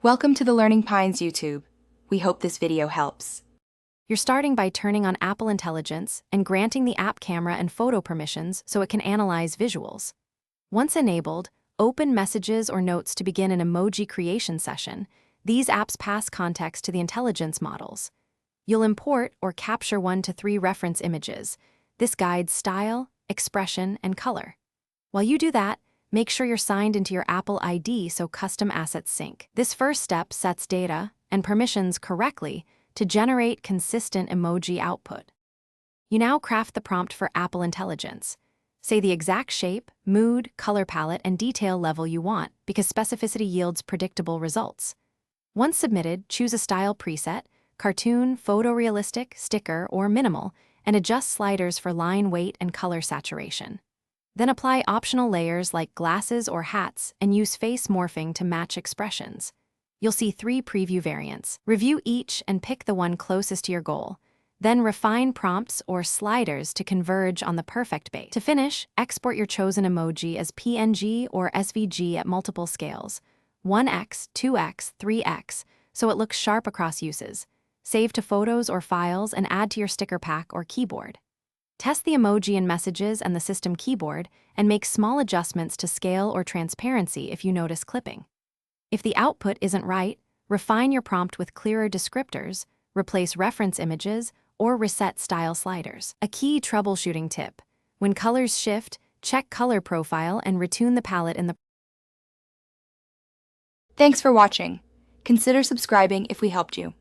Welcome to the Learning Pines YouTube. We hope this video helps. You're starting by turning on Apple Intelligence and granting the app camera and photo permissions so it can analyze visuals. Once enabled, open Messages or Notes to begin an emoji creation session. These apps pass context to the intelligence models. You'll import or capture 1 to 3 reference images. This guides style, expression, and color. While you do that, make sure you're signed into your Apple ID so custom assets sync. This first step sets data and permissions correctly to generate consistent emoji output. You now craft the prompt for Apple Intelligence. Say the exact shape, mood, color palette, and detail level you want because specificity yields predictable results. Once submitted, choose a style preset, cartoon, photorealistic, sticker, or minimal, and adjust sliders for line weight and color saturation. Then apply optional layers like glasses or hats and use face morphing to match expressions. You'll see 3 preview variants. Review each and pick the one closest to your goal. Then refine prompts or sliders to converge on the perfect base. To finish, export your chosen emoji as PNG or SVG at multiple scales, 1x, 2x, 3x, so it looks sharp across uses. Save to photos or files and add to your sticker pack or keyboard. Test the emoji in Messages and the system keyboard and make small adjustments to scale or transparency if you notice clipping. If the output isn't right, refine your prompt with clearer descriptors, replace reference images, or reset style sliders. A key troubleshooting tip: when colors shift, check color profile and retune the palette in the. Thanks for watching. Consider subscribing if we helped you.